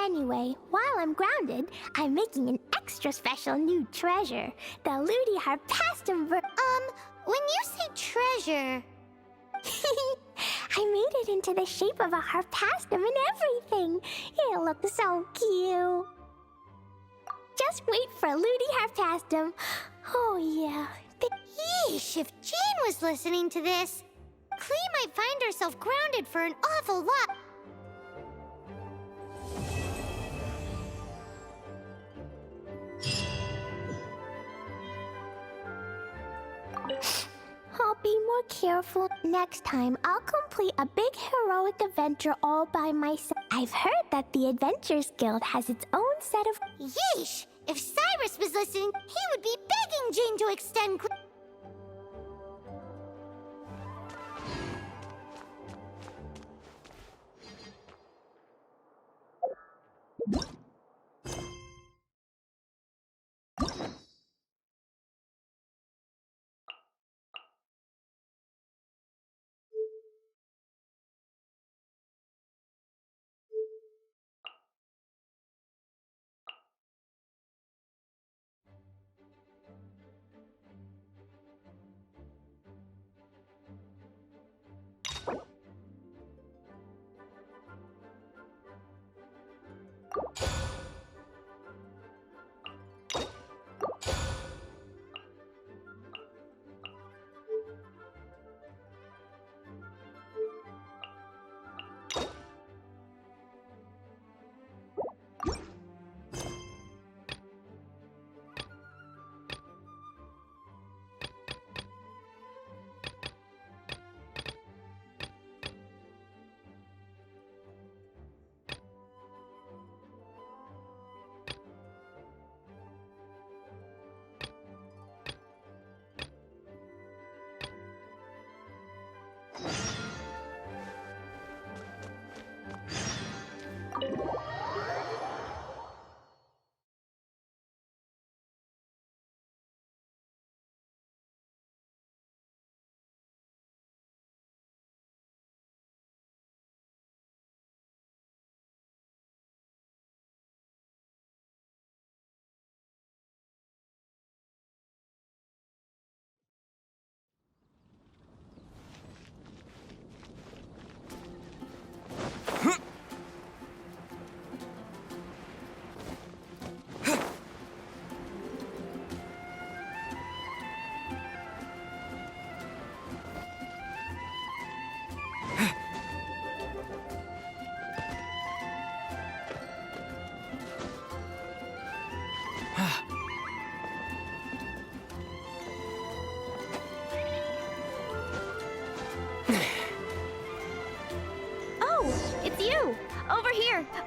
Anyway, while I'm grounded, I'm making an extra special new treasure. The Ludi Harpastum When you say treasure... I made it into the shape of a harpastum and everything. It'll look so cute. Just wait for Ludi Harpastum. Oh yeah. Yeesh, if Jean was listening to this, Klee might find herself grounded for an awful lot. I'll be more careful. Next time, I'll complete a big heroic adventure all by myself. I've heard that the Adventures Guild has its own set of... Yeesh! If Cyrus was listening, he would be begging Jean to extend...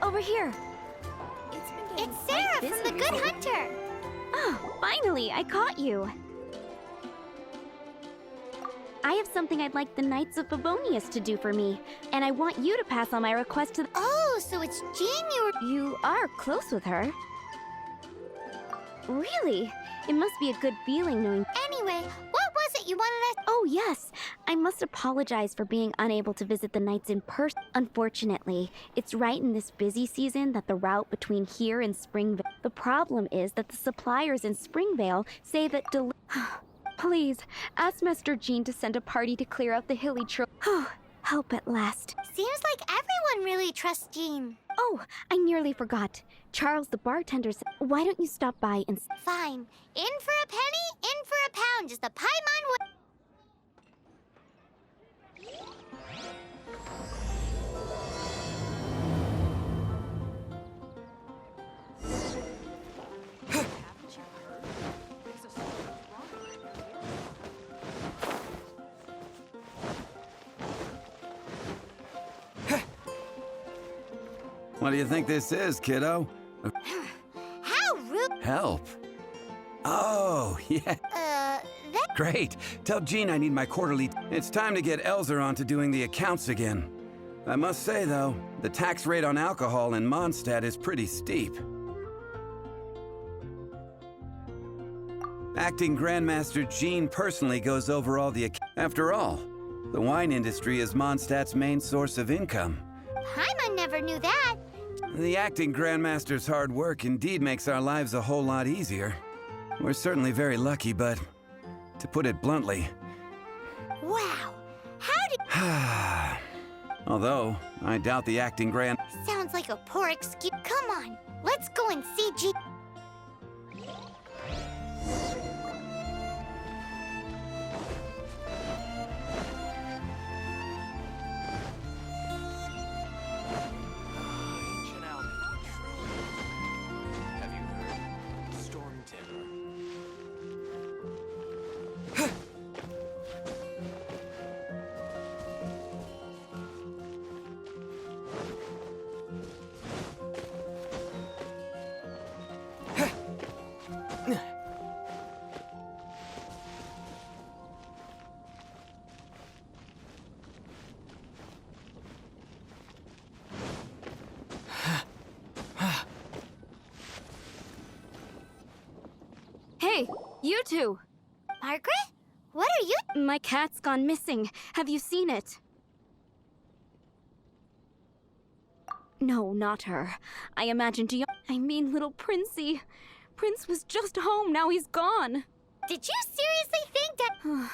Over here. It's Sarah from the Good Hunter. Oh, finally, I caught you. I have something I'd like the Knights of Favonius to do for me, and I want you to pass on my request to the... Oh, so it's Jean You are close with her. Really? It must be a good feeling knowing... Anyway, what was it you wanted us... Oh, yes. I must apologize for being unable to visit the Knights in person. Unfortunately, it's right in this busy season that the route between here and Springvale... The problem is that the suppliers in Springvale say that Please, ask Master Jean to send a party to clear out the hilly trail. Help at last. Seems like everyone really trusts Jean. Oh, I nearly forgot. Charles the bartender said, why don't you stop by and... Fine. In for a penny, in for a pound, just the Paimon way. What do you think this is, kiddo? How rude! Help. Oh, yeah. That... Great. Tell Jean I need my quarterly... It's time to get Elzer on to doing the accounts again. I must say, though, the tax rate on alcohol in Mondstadt is pretty steep. Acting Grandmaster Jean personally goes over all the... After all, the wine industry is Mondstadt's main source of income. Paimon never knew that. The acting Grandmaster's hard work indeed makes our lives a whole lot easier. We're certainly very lucky, but to put it bluntly... Wow! How did... Although, I doubt the acting Grand... Sounds like a poor excuse. Come on, let's go and see G... Hey, you two! Margaret? What are you... My cat's gone missing. Have you seen it? No, not her. I imagined I mean little Princey. Prince was just home, now he's gone. Did you seriously think that...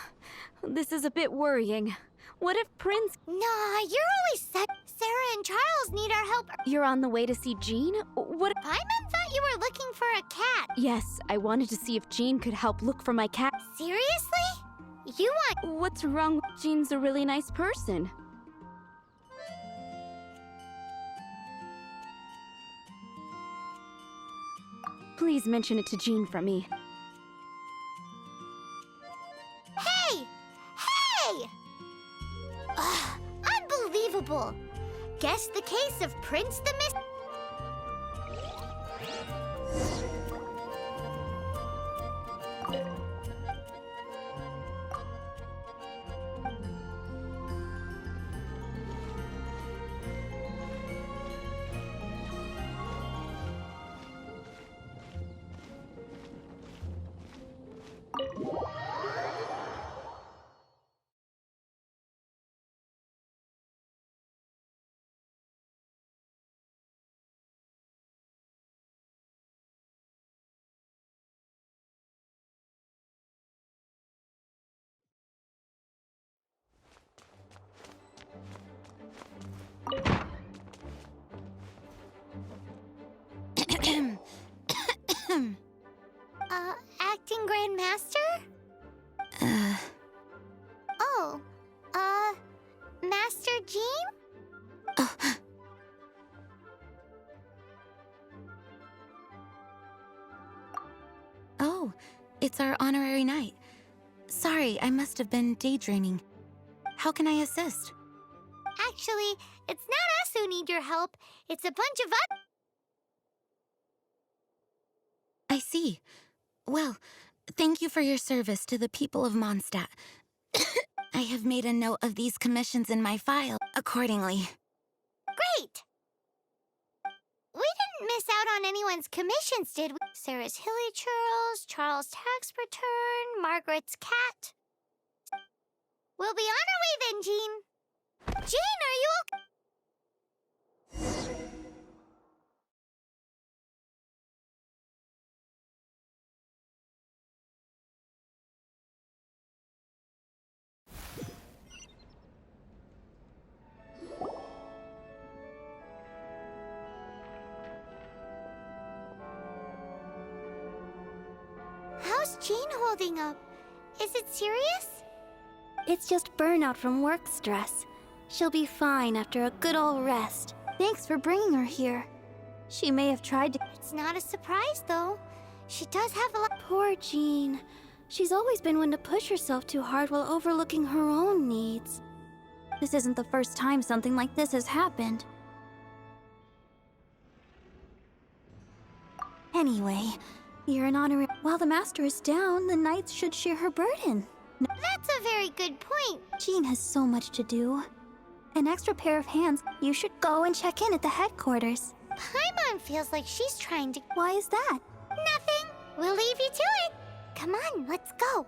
This is a bit worrying. What if Prince... Nah, you're always set. Sarah and Charles need our help. You're on the way to see Jean? What... Paimon thought you were looking for a cat. Yes, I wanted to see if Jean could help look for my cat. Seriously? You want... What's wrong? Jean's a really nice person. Please mention it to Jean for me. Hey! Hey! Ugh, unbelievable. Guess the case of Prince the Miss... Acting Grandmaster? Oh, Master Jean? Oh, it's our honorary knight. Sorry, I must have been daydreaming. How can I assist? Actually, it's not us who need your help. It's a bunch of us. I see. Well, thank you for your service to the people of Mondstadt. I have made a note of these commissions in my file accordingly. Great! We didn't miss out on anyone's commissions, did we? Sarah's Hilly Churls, Charles' tax return, Margaret's cat. We'll be on our way then, Jean. Jean, are you okay? How's Jean holding up? Is it serious? It's just burnout from work stress. She'll be fine after a good old rest. Thanks for bringing her here. She may have tried to... It's not a surprise, though. She does have a lot... Poor Jean. She's always been one to push herself too hard while overlooking her own needs. This isn't the first time something like this has happened. Anyway, you're an honorary... While the Master is down, the Knights should share her burden. That's a very good point. Jean has so much to do. An extra pair of hands. You should go and check in at the headquarters. Paimon feels like she's trying to... Why is that? Nothing. We'll leave you to it. Come on, let's go.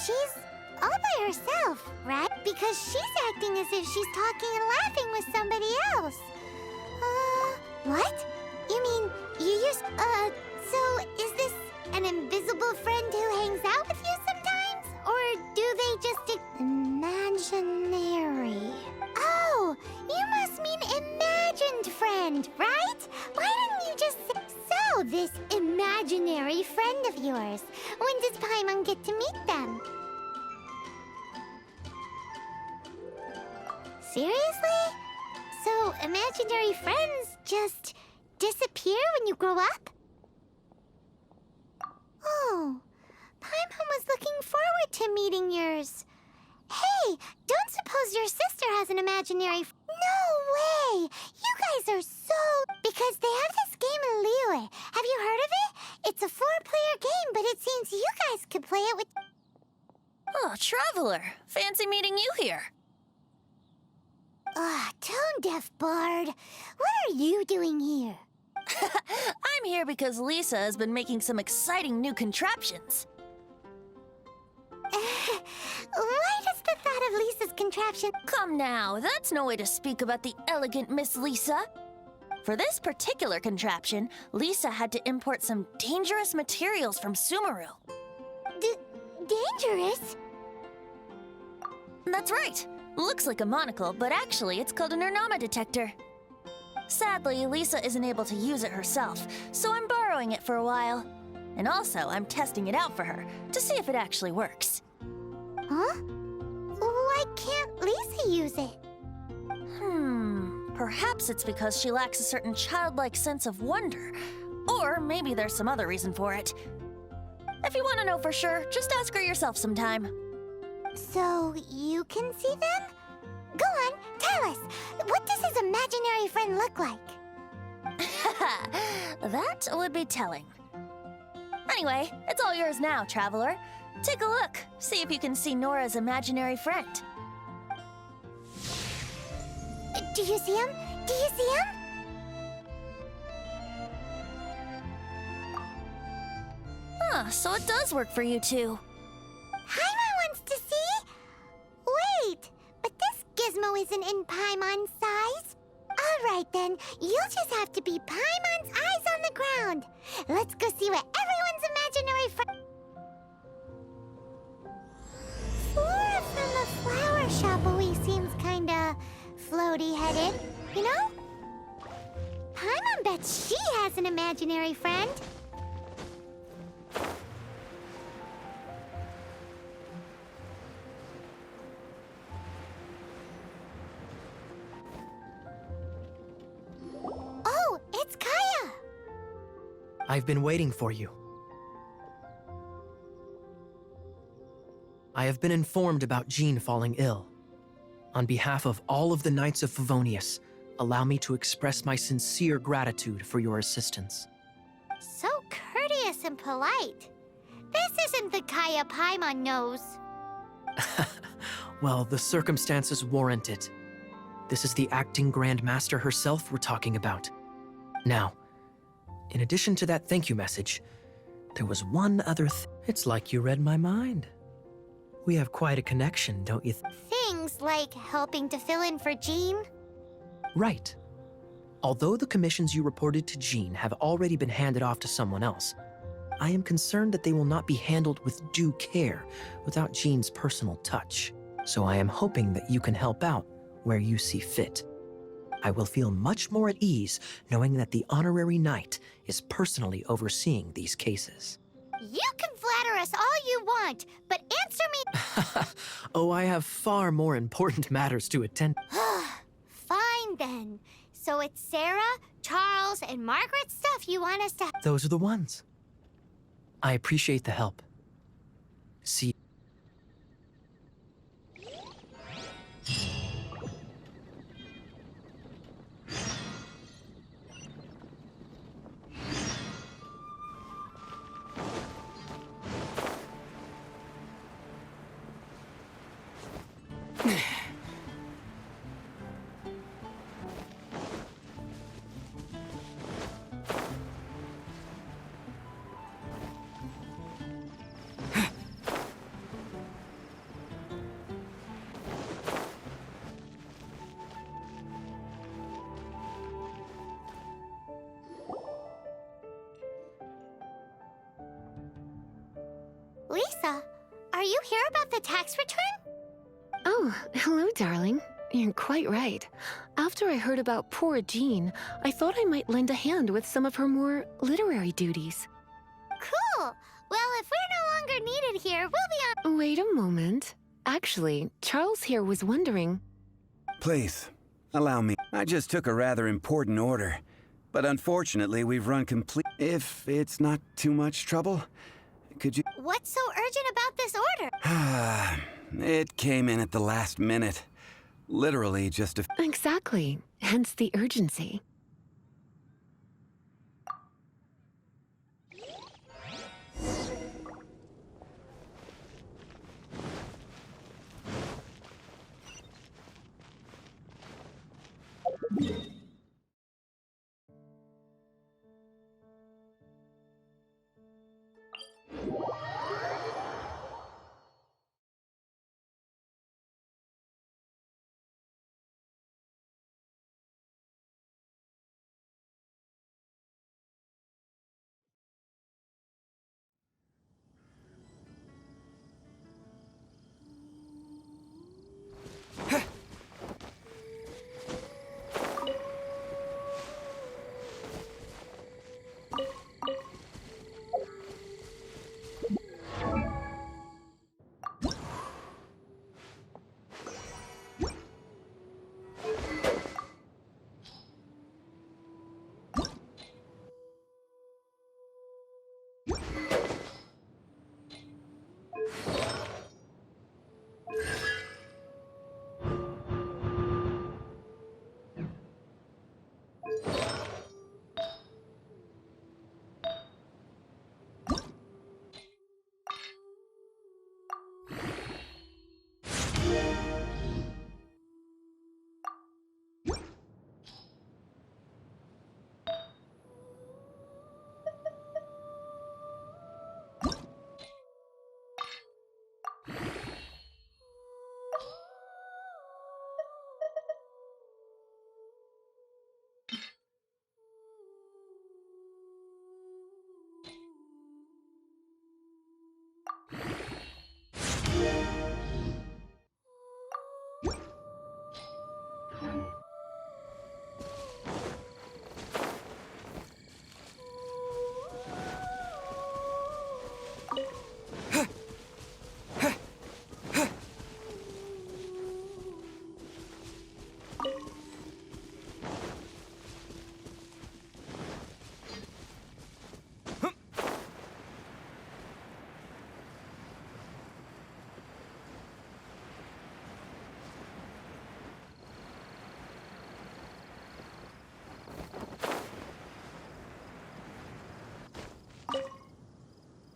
she's all by herself, right? Because she's acting as if she's talking and laughing with somebody else. What? You mean you use, so is this an invisible friend who hangs out with you sometimes? Or do they just imaginary? Oh, you must mean imagined friend, right? Why didn't you just say so, this imaginary friend of yours? When does Paimon get to meet them? Seriously? So imaginary friends just disappear when you grow up? Oh, Paimon was looking forward to meeting yours. Hey, don't suppose your sister has an imaginary No way! You guys are so... Because they have this game in Liyue. Have you heard of it? It's a 4-player game, but it seems you guys could play it with... Oh, Traveler. Fancy meeting you here. Tone-deaf bard. What are you doing here? I'm here because Lisa has been making some exciting new contraptions. Why does the thought of Lisa's contraption... Come now, that's no way to speak about the elegant Miss Lisa. For this particular contraption, Lisa had to import some dangerous materials from Sumeru. Dangerous? That's right. Looks like a monocle, but actually it's called an Ernama detector. Sadly, Lisa isn't able to use it herself, so I'm borrowing it for a while. And also, I'm testing it out for her, to see if it actually works. Huh? Why can't Lisa use it? Perhaps it's because she lacks a certain childlike sense of wonder. Or maybe there's some other reason for it. If you want to know for sure, just ask her yourself sometime. So, you can see them? Go on, tell us. What does his imaginary friend look like? That would be telling. Anyway, it's all yours now, Traveler. Take a look. See if you can see Nora's imaginary friend. Do you see him? Do you see him? So it does work for you two. Paimon wants to see? Wait, but this gizmo isn't in Paimon's size. All right then, you'll just have to be Paimon's eyes on the ground. Let's go see what everyone's imaginary friend... Flora from the flower shop always seems kinda floaty-headed, you know? Paimon bets she has an imaginary friend. Oh, it's Kaya! I've been waiting for you. I have been informed about Jean falling ill. On behalf of all of the Knights of Favonius, allow me to express my sincere gratitude for your assistance. So courteous and polite. This isn't the Kaya Paimon knows. Well, the circumstances warrant it. This is the acting Grand Master herself we're talking about. Now, in addition to that thank you message, there was one other It's like you read my mind. We have quite a connection, don't you Things like helping to fill in for Jean? Right. Although the commissions you reported to Jean have already been handed off to someone else, I am concerned that they will not be handled with due care without Jean's personal touch. So I am hoping that you can help out where you see fit. I will feel much more at ease knowing that the honorary knight is personally overseeing these cases. You can flatter us all you want, but answer me... Oh, I have far more important matters to attend. Fine then. So it's Sarah, Charles, and Margaret's stuff you want us to... Those are the ones. I appreciate the help. See. Lisa, are you here about the tax return? Oh, hello, darling. You're quite right. After I heard about poor Jean, I thought I might lend a hand with some of her more literary duties. Cool. Well, if we're no longer needed here, we'll be on... Wait a moment. Actually, Charles here was wondering... Please, allow me. I just took a rather important order. But unfortunately, we've run complete... If it's not too much trouble, could you... What's so urgent about this order? It came in at the last minute. Literally just a... Exactly. Hence the urgency.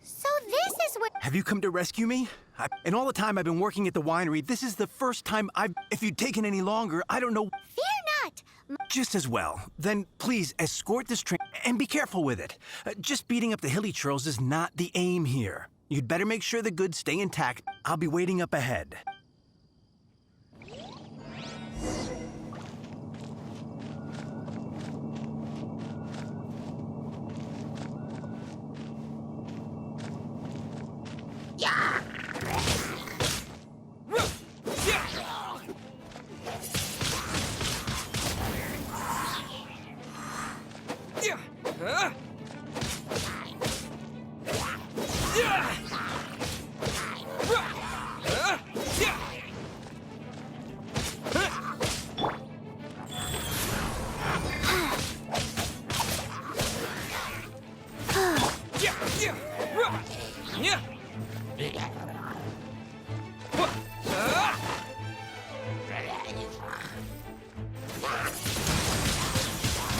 So this is what... Have you come to rescue me? In all the time I've been working at the winery, this is the first time I've... If you'd taken any longer, I don't know... Fear not! Just as well. Then please escort this train and be careful with it. Just beating up the hilly churls is not the aim here. You'd better make sure the goods stay intact. I'll be waiting up ahead.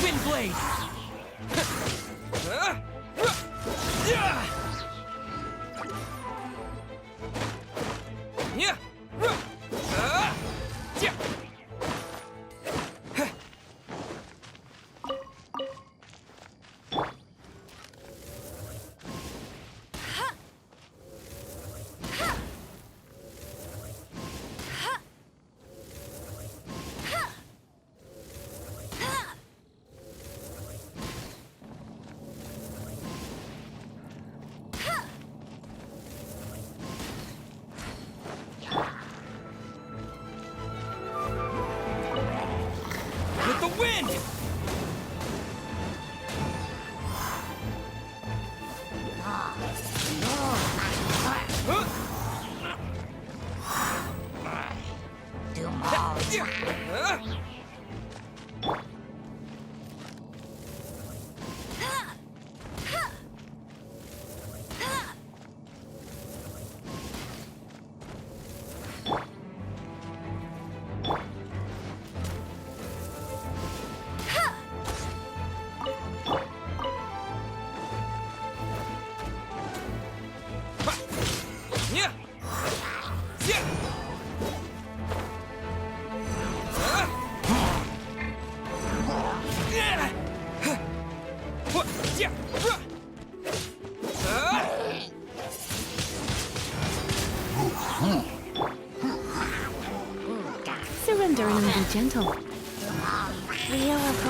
Windblade! wind! Yeah! Yeah! Surrender and be gentle. Wheel of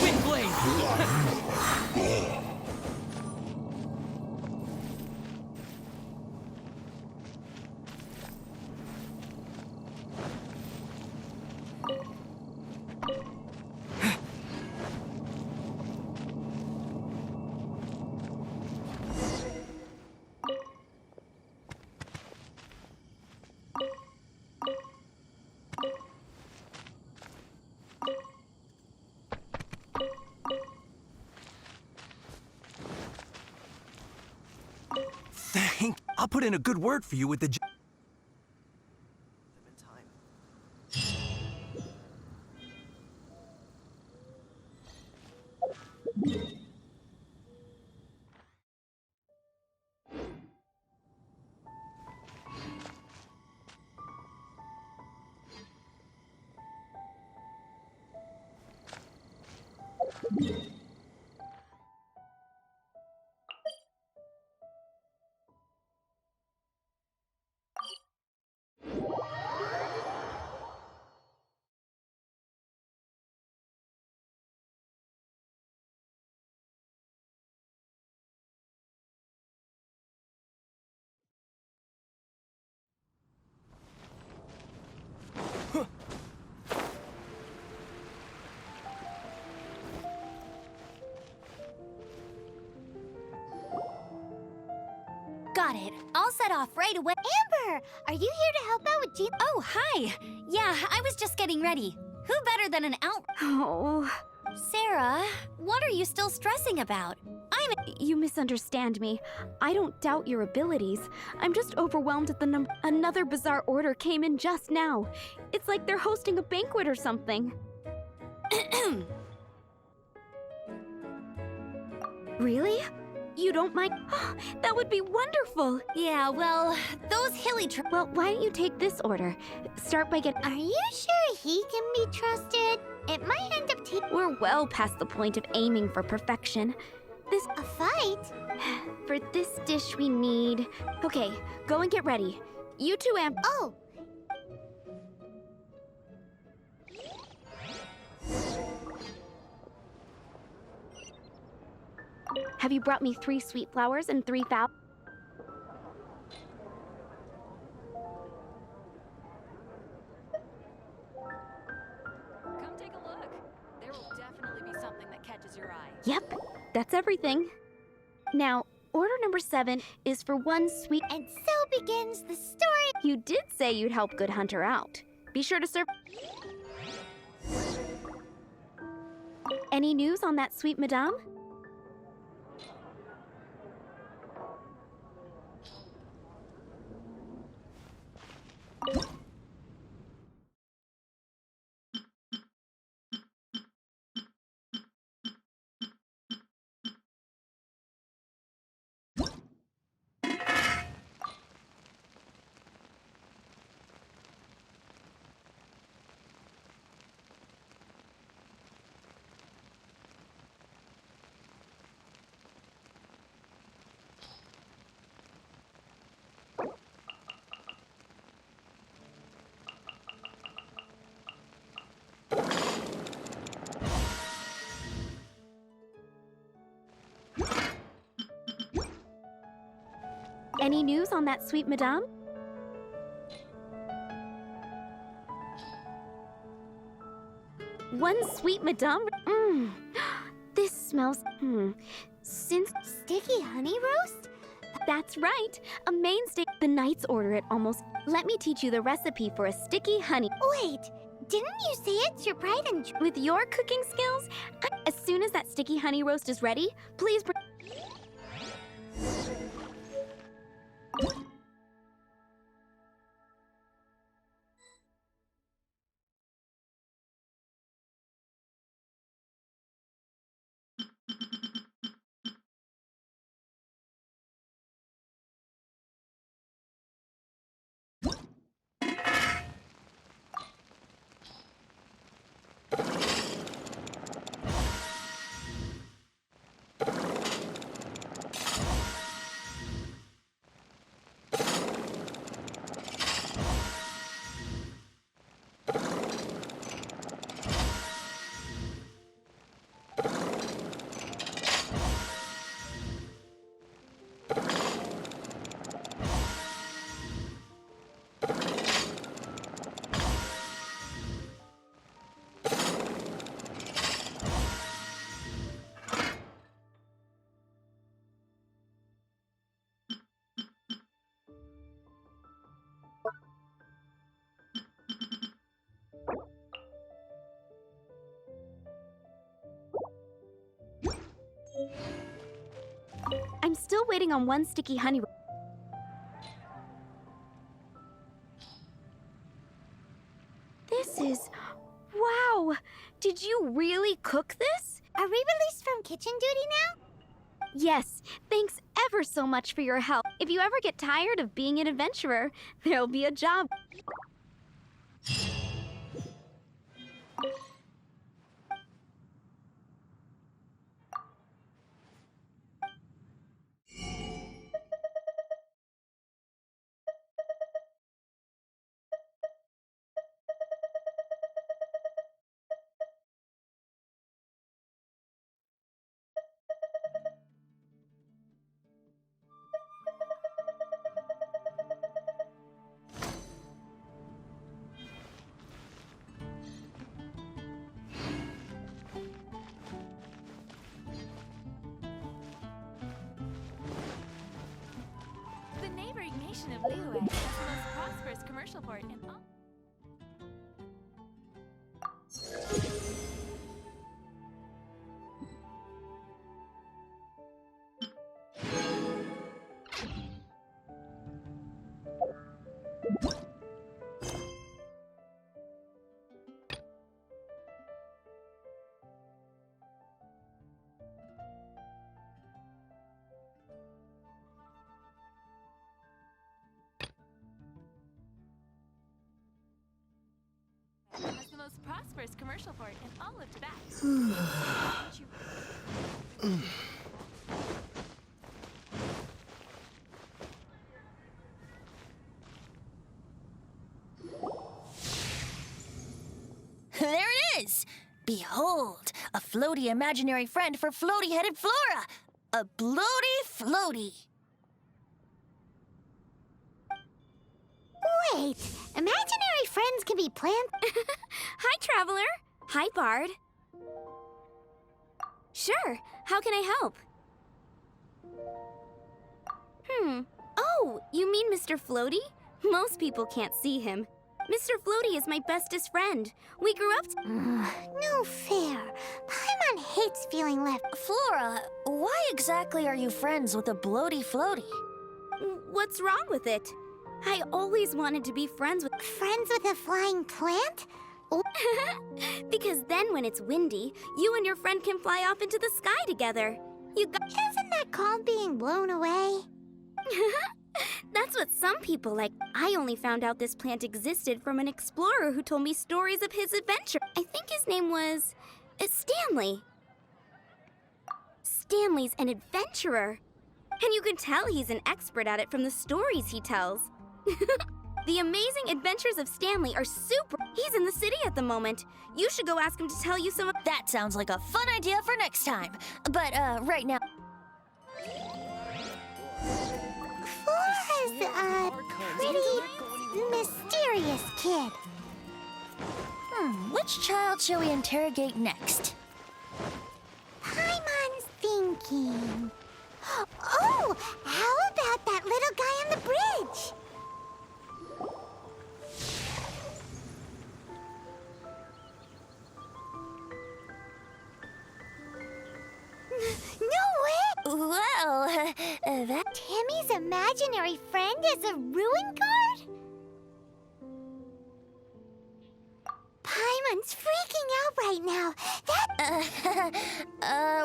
Wind blade! I'll put in a good word for you with the... Got it. I'll set off right away. Amber, are you here to help out with Jean? Oh, hi. Yeah, I was just getting ready. Who better than an out... Oh, Sarah, what are you still stressing about? you misunderstand me. I don't doubt your abilities. I'm just overwhelmed at the number. Another bizarre order came in just now. It's like they're hosting a banquet or something. Really? You don't mind? That would be wonderful. Yeah, well, those hilly Well, why don't you take this order? Start by getting... Are you sure he can be trusted? It might end up taking We're well past the point of aiming for perfection. a fight. For this dish we need... Okay, go and get ready. You two, Oh, Have you brought me 3 sweet flowers and 3 foul? Come take a look. There will definitely be something that catches your eye. Yep, that's everything. Now, order number 7 is for 1 sweet... and so begins the story. You did say you'd help Good Hunter out. Be sure to serve... Any news on that sweet madame? Any news on that sweet madame? One sweet madame. This smells. Since Sticky honey roast? that's right, a mainstay. The knights order it almost. Let me teach you the recipe for a sticky honey. Wait, didn't you say it's your pride and joy? With your cooking skills, as soon as that sticky honey roast is ready, please bring. I'm still waiting on one sticky honey. This is... Wow! Did you really cook this? Are we released from kitchen duty now? Yes, thanks ever so much for your help. If you ever get tired of being an adventurer, there'll be a job. The neighboring nation of Liyue has the most prosperous commercial port in all. Has the most prosperous commercial port in all of Teyvat. There it is! Behold, a floaty imaginary friend for floaty-headed Flora! A bloaty floaty! Wait, imaginary friends can be planned? Hi, Traveler. Hi, Bard. Sure, how can I help? Oh, you mean Mr. Floaty? Most people can't see him. Mr. Floaty is my bestest friend. We grew up No fair. Paimon hates feeling left. Flora, why exactly are you friends with a bloaty floaty? What's wrong with it? I always wanted to be friends with... Friends with a flying plant? Because then when it's windy, you and your friend can fly off into the sky together. Isn't that called being blown away? That's what some people like. I only found out this plant existed from an explorer who told me stories of his adventure. I think his name was... Stanley. Stanley's an adventurer. And you can tell he's an expert at it from the stories he tells. The amazing adventures of Stanley are super... He's in the city at the moment. You should go ask him to tell you some of... That sounds like a fun idea for next time. But, right now... Flora's a pretty mysterious kid. Which child shall we interrogate next? Paimon's thinking. Oh, how about that little guy on the bridge? No way! Well, that... Timmy's imaginary friend is a ruin guard? Paimon's freaking out right now.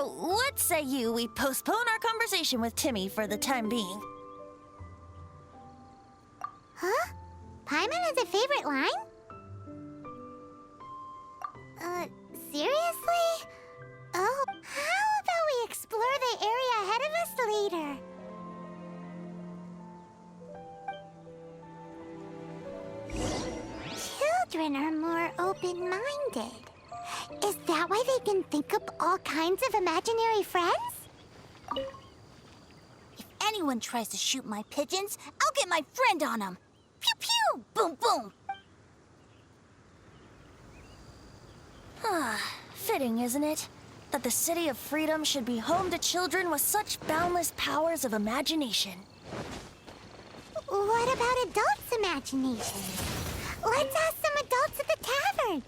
What say you we postpone our conversation with Timmy for the time being? Huh? Paimon has a favorite line? Seriously? Oh, how about we explore the area ahead of us later? Children are more open-minded. Is that why they can think up all kinds of imaginary friends? If anyone tries to shoot my pigeons, I'll get my friend on them. Pew pew! Boom boom! Fitting, isn't it? That the City of Freedom should be home to children with such boundless powers of imagination. What about adults' imagination? Let's ask some adults at the tavern.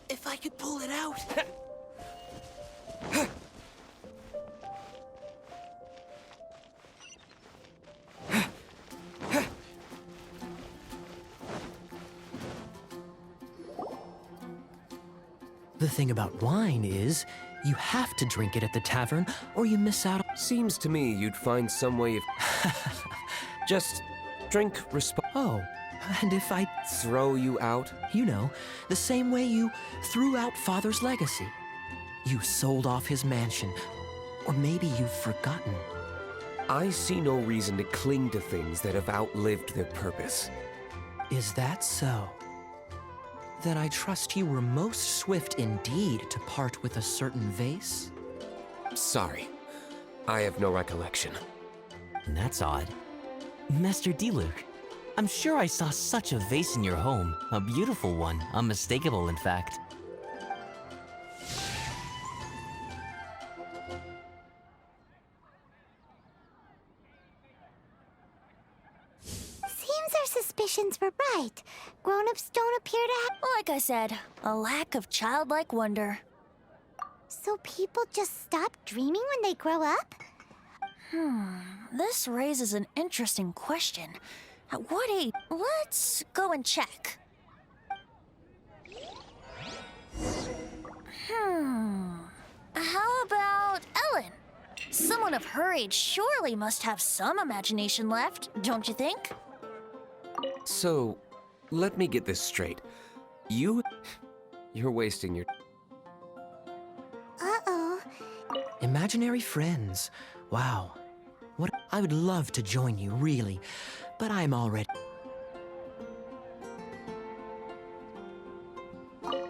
If I could pull it out. The thing about wine is, you have to drink it at the tavern, or you miss out on... Seems to me you'd find some way of... Just drink Oh, and if I... throw you out? You know, the same way you threw out Father's legacy. You sold off his mansion, or maybe you've forgotten. I see no reason to cling to things that have outlived their purpose. Is that so? Then I trust you were most swift indeed to part with a certain vase? Sorry, I have no recollection. That's odd. Master D-Luke, I'm sure I saw such a vase in your home. A beautiful one, unmistakable in fact. Seems our suspicions were right. Grown-ups don't appear to have... Like I said, a lack of childlike wonder. So people just stop dreaming when they grow up? This raises an interesting question. At what age? Let's go and check. How about Ellen? Someone of her age surely must have some imagination left, don't you think? So, let me get this straight. You're wasting your... Uh-oh. Imaginary friends. Wow. What? I would love to join you, really, but I'm already...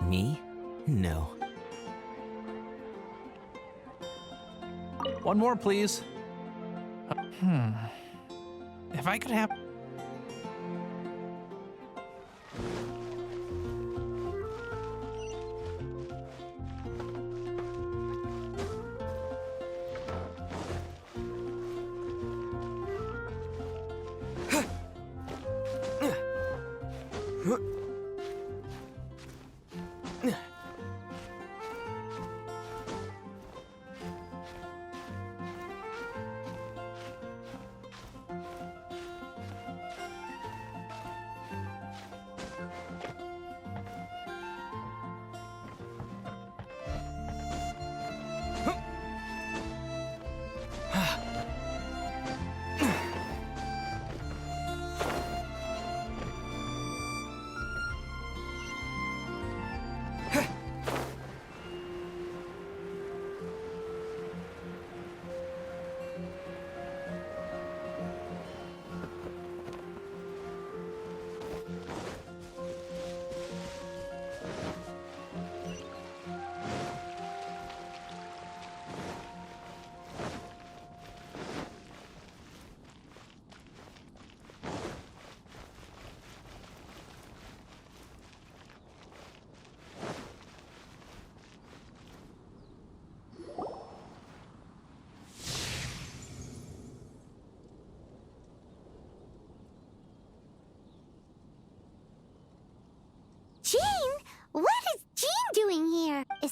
Me? No. One more, please. If I could have...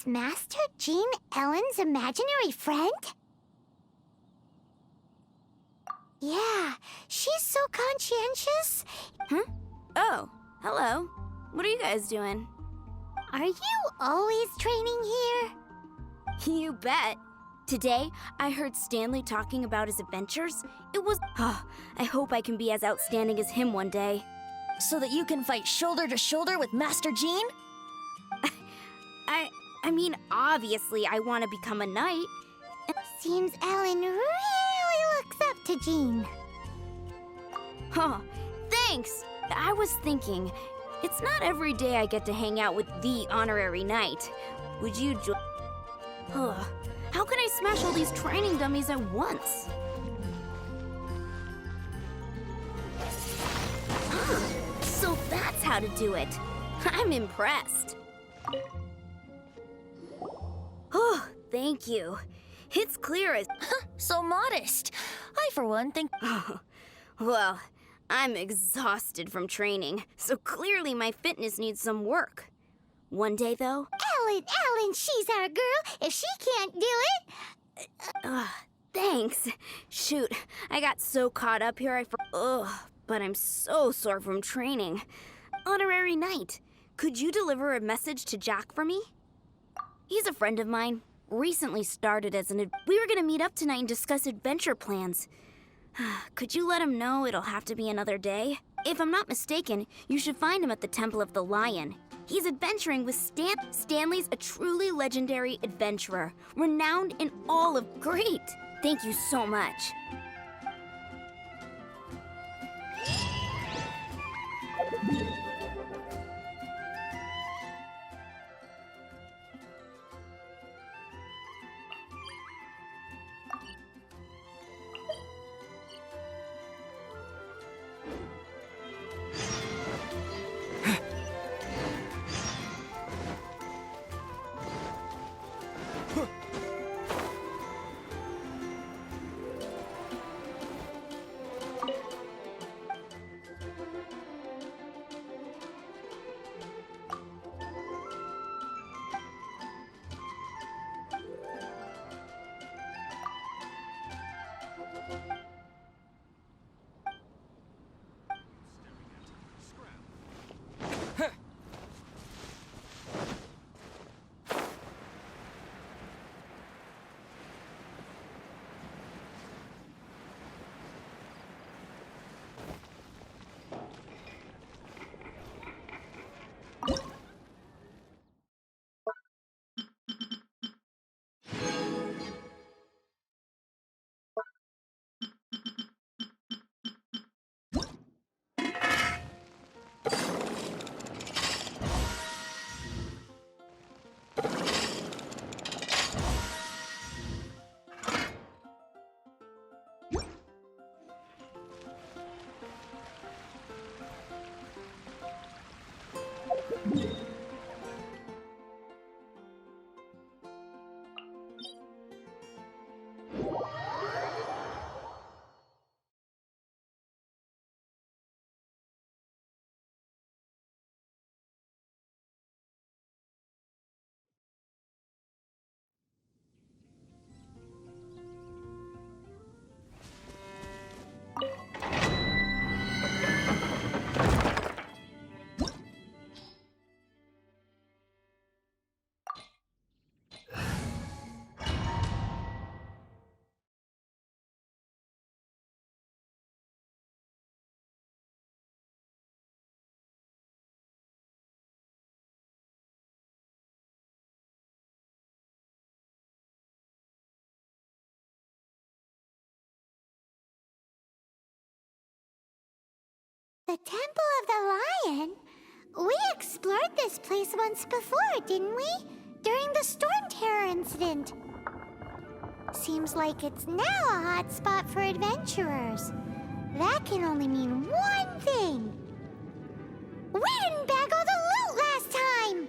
Is Master Jean Ellen's imaginary friend? Yeah, she's so conscientious. Oh, hello. What are you guys doing? Are you always training here? You bet. Today, I heard Stanley talking about his adventures. It was... I hope I can be as outstanding as him one day. So that you can fight shoulder to shoulder with Master Jean? I mean, obviously, I want to become a knight. Seems Ellen really looks up to Jean. Thanks! I was thinking, it's not every day I get to hang out with the honorary knight. Would you join? How can I smash all these training dummies at once? So that's how to do it. I'm impressed. Oh, thank you. It's clear as... So modest. I, for one, think... Well, I'm exhausted from training, so clearly my fitness needs some work. One day, though... Ellen, she's our girl. If she can't do it... Thanks. Shoot, I got so caught up here but I'm so sore from training. Honorary Knight, could you deliver a message to Jack for me? He's a friend of mine. Recently started as we were gonna meet up tonight and discuss adventure plans. Could you let him know it'll have to be another day? If I'm not mistaken, you should find him at the Temple of the Lion. He's adventuring with Stanley's a truly legendary adventurer, renowned in all of... Great! Thank you so much. The Temple of the Lion? We explored this place once before, didn't we? During the Storm Terror incident. Seems like it's now a hot spot for adventurers. That can only mean one thing. We didn't bag all the loot last time!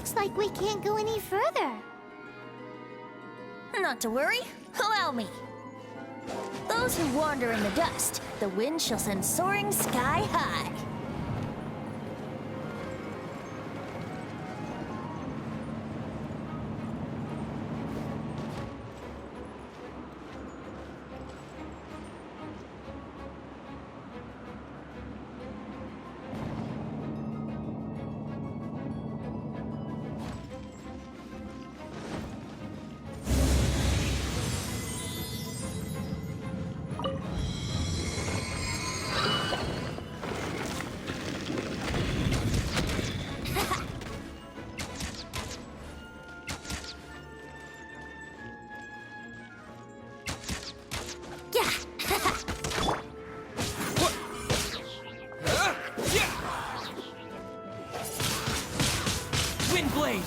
Looks like we can't go any further. Not to worry, allow me. Those who wander in the dust, the wind shall send soaring sky high. Windblade!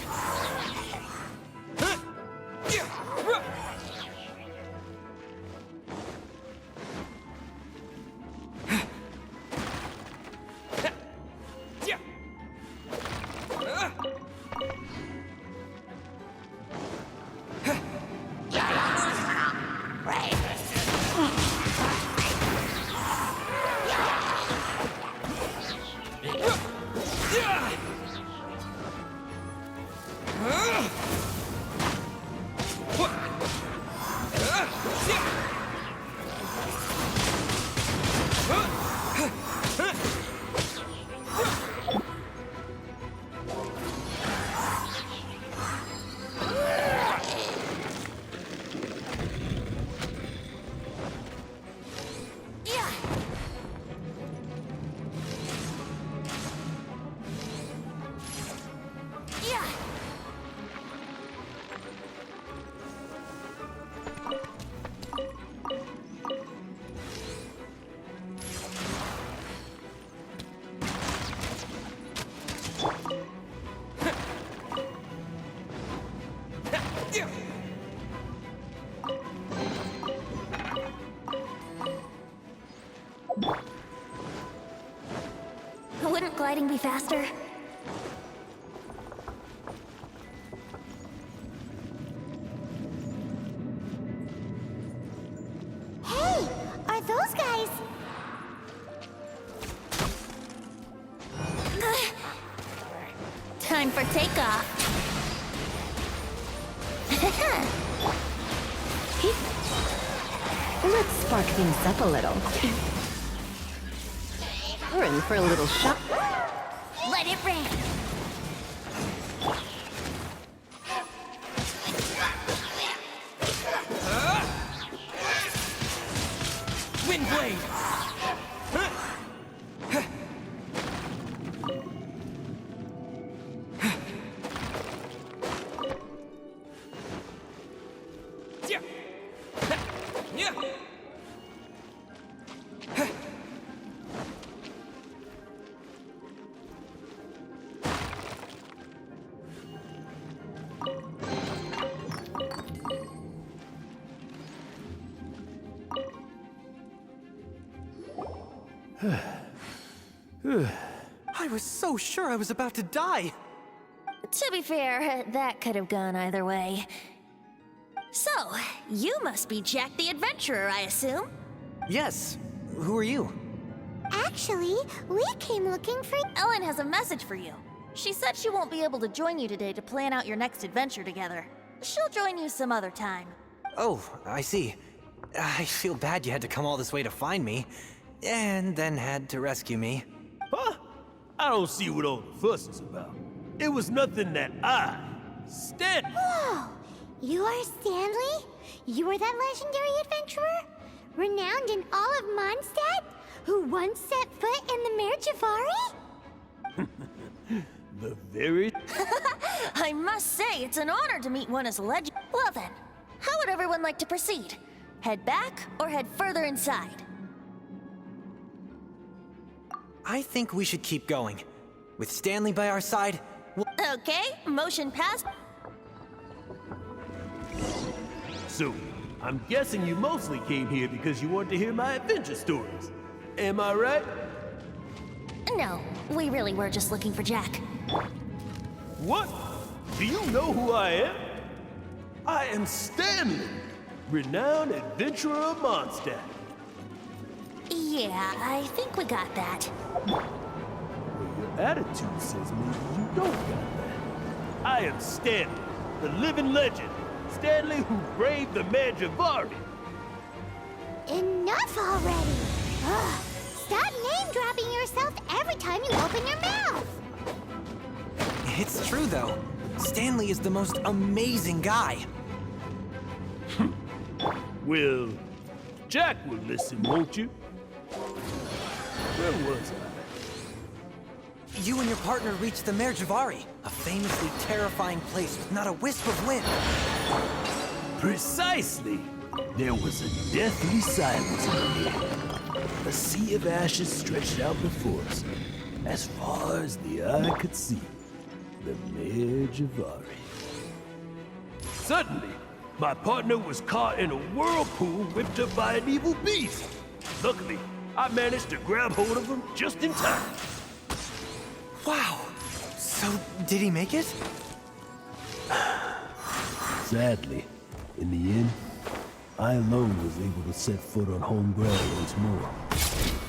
Wouldn't gliding be faster? Hey, are those guys? Time for takeoff. Let's spark things up a little. We're in for a little shock. Let it rain. Windblade! I was so sure I was about to die. To be fair, that could have gone either way. So, you must be Jack the Adventurer, I assume? Yes. Who are you? Actually, we came looking for... Ellen has a message for you. She said she won't be able to join you today to plan out your next adventure together. She'll join you some other time. Oh, I see. I feel bad you had to come all this way to find me, and then had to rescue me. Huh? I don't see what all the fuss is about. It was nothing that Stanley. Whoa! You are Stanley? You are that legendary adventurer? Renowned in all of Mondstadt? Who once set foot in the Mare Jafari? The very... I must say, it's an honor to meet one as legend. Well then, how would everyone like to proceed? Head back or head further inside? I think we should keep going. With Stanley by our side, Okay, motion passed. So, I'm guessing you mostly came here because you wanted to hear my adventure stories. Am I right? No, we really were just looking for Jack. What? Do you know who I am? I am Stanley, renowned adventurer of Mondstadt. Yeah, I think we got that. Well, your attitude says maybe you don't got that. I am Stanley, the living legend. Stanley who braved the Manjavari. Enough already! Ugh. Stop name-dropping yourself every time you open your mouth! It's true, though. Stanley is the most amazing guy. Well, Jack will listen, won't you? Where was I? You and your partner reached the Merjavari, a famously terrifying place with not a wisp of wind. Precisely! There was a deathly silence in the air. A sea of ashes stretched out before us, as far as the eye could see. The Merjavari. Suddenly, my partner was caught in a whirlpool whipped up by an evil beast. Luckily, I managed to grab hold of him just in time. Wow! So, did he make it? Sadly, in the end, I alone was able to set foot on home ground once more,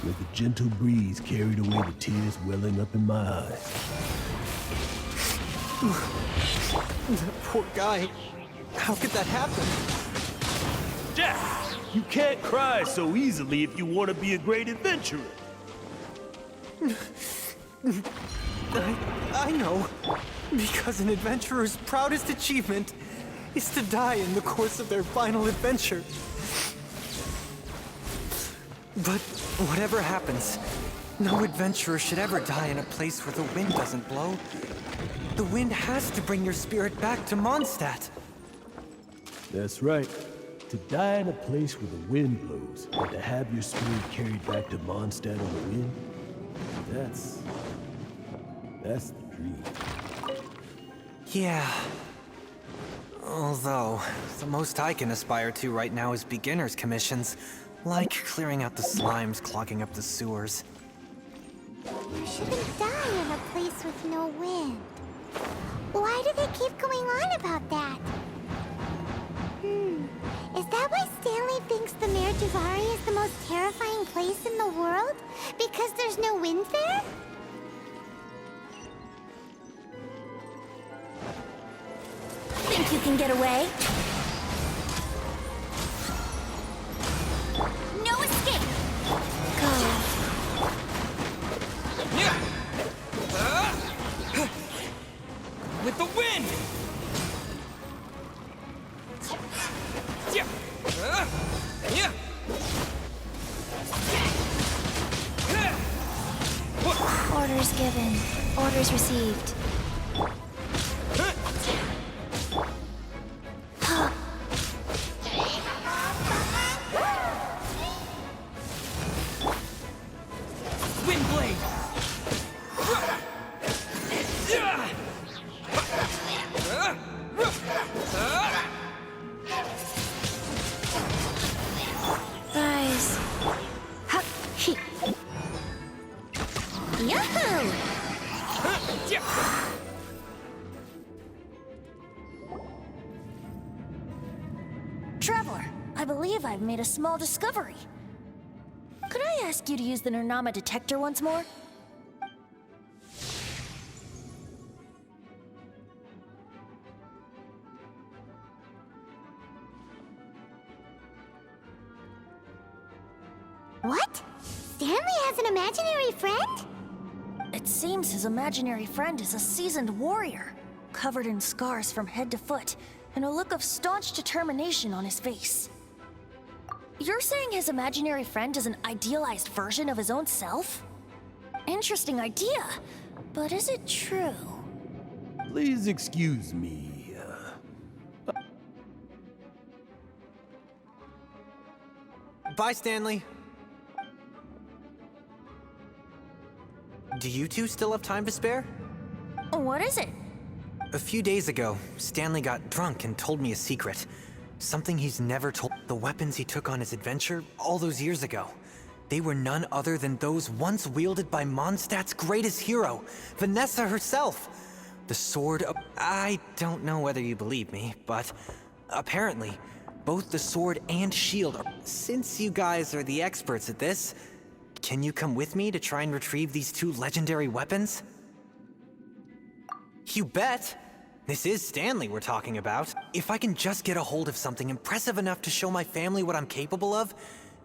where the gentle breeze carried away the tears welling up in my eyes. That poor guy. How could that happen? Jack, you can't cry so easily if you want to be a great adventurer. I know. Because an adventurer's proudest achievement is to die in the course of their final adventure. But whatever happens, no adventurer should ever die in a place where the wind doesn't blow. The wind has to bring your spirit back to Mondstadt. That's right. To die in a place where the wind blows, and to have your spirit carried back to Mondstadt on the wind, that's the dream. Yeah. Although, the most I can aspire to right now is beginner's commissions, like clearing out the slimes clogging up the sewers. You shouldn't die in a place with no wind. Why do they keep going on about that? Is that why Stanley thinks the Merjavari is the most terrifying place in the world? Because there's no wind there? Think you can get away? No escape! With the wind! Orders given. Orders received. Guys. Yahoo! Traveler, I believe I've made a small discovery. Could I ask you to use the Nernama detector once more? What? Stanley has an imaginary friend? It seems his imaginary friend is a seasoned warrior, covered in scars from head to foot, and a look of staunch determination on his face. You're saying his imaginary friend is an idealized version of his own self? Interesting idea, but is it true? Please excuse me. Bye, Stanley. Do you two still have time to spare? What is it? A few days ago, Stanley got drunk and told me a secret. Something he's never told. The weapons he took on his adventure all those years ago. They were none other than those once wielded by Mondstadt's greatest hero, Vanessa herself. The sword of... I don't know whether you believe me, but apparently, both the sword and shield are... Since you guys are the experts at this, can you come with me to try and retrieve these two legendary weapons? You bet! This is Stanley we're talking about. If I can just get a hold of something impressive enough to show my family what I'm capable of,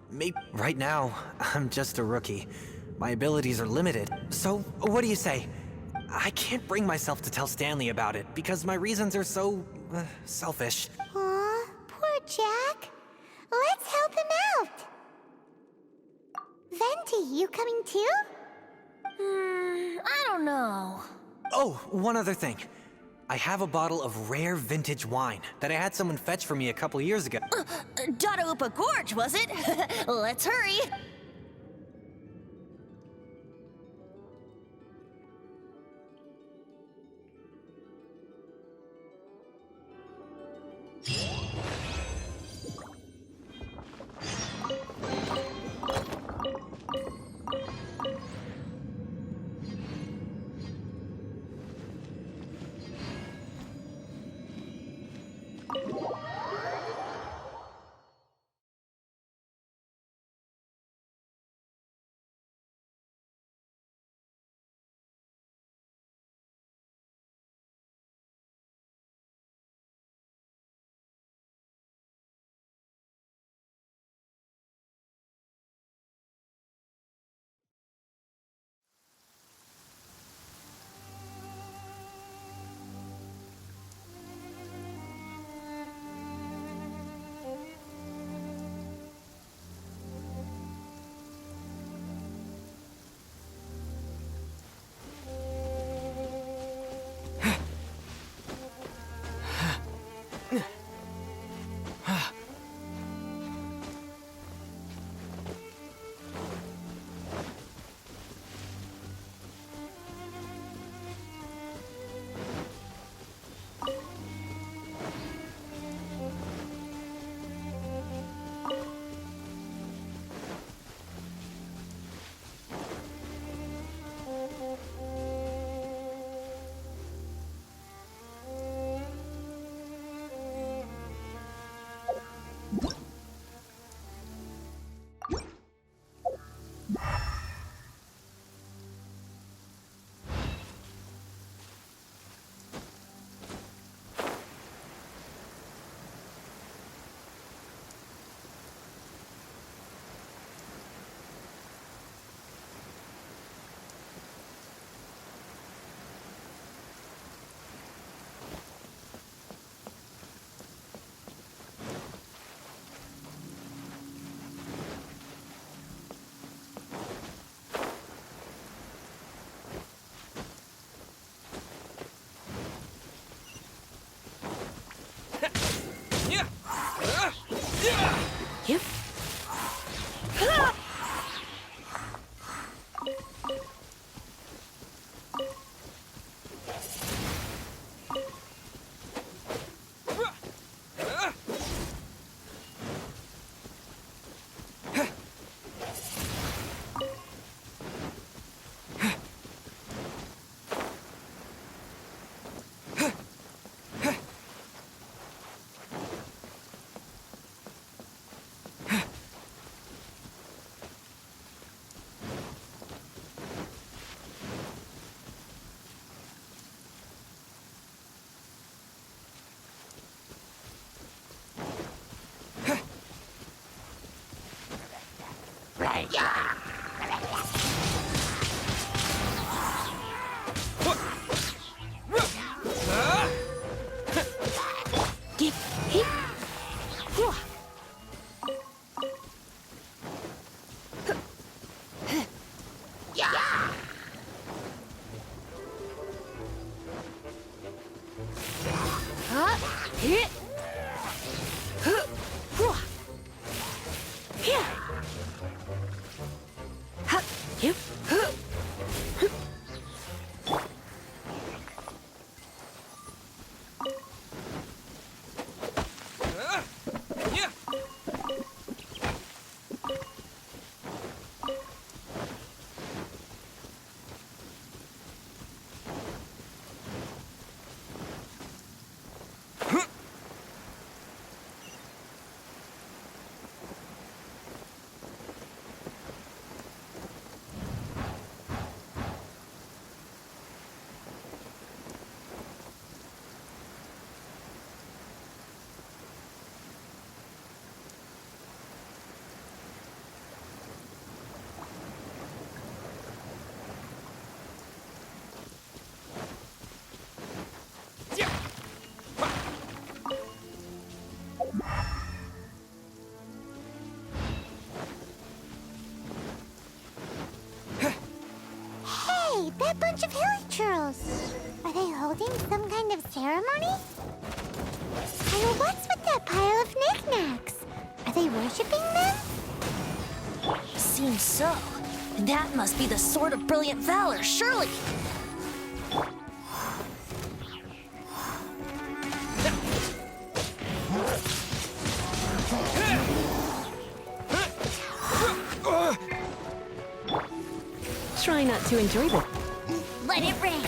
maybe... Right now, I'm just a rookie. My abilities are limited. So, what do you say? I can't bring myself to tell Stanley about it because my reasons are so... selfish. Aw, poor Jack. Let's help him out. Venti, you coming too? I don't know. Oh, one other thing. I have a bottle of rare vintage wine that I had someone fetch for me a couple years ago. Dadaupa Gorge, was it? Let's hurry. Yep. That bunch of hilly churls. Are they holding some kind of ceremony? And what's with that pile of knickknacks? Are they worshipping them? Seems so. That must be the Sword of Brilliant Valor, surely! Try not to enjoy this. Let it rain.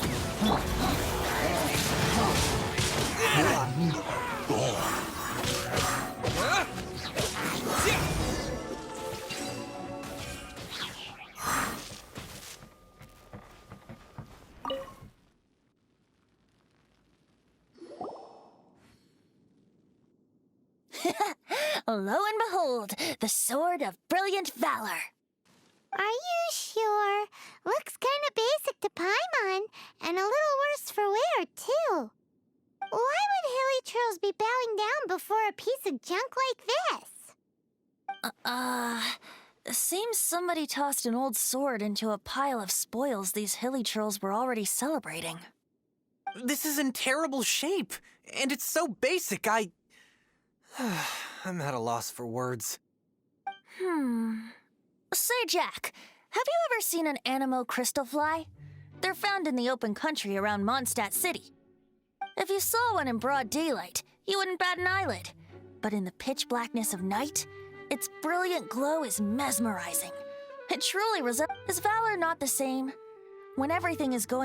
Lo and behold, the Sword of Brilliant Valor. Are you sure? Looks kinda basic to Paimon, and a little worse for wear, too. Why would hilly churls be bowing down before a piece of junk like this? Seems somebody tossed an old sword into a pile of spoils these hilly churls were already celebrating. This is in terrible shape, and it's so basic, I'm at a loss for words. Say, Jack, have you ever seen an Animo crystal fly? They're found in the open country around Mondstadt City. If you saw one in broad daylight, you wouldn't bat an eyelid. But in the pitch blackness of night, its brilliant glow is mesmerizing. It truly resembles... Is valor not the same? When everything is going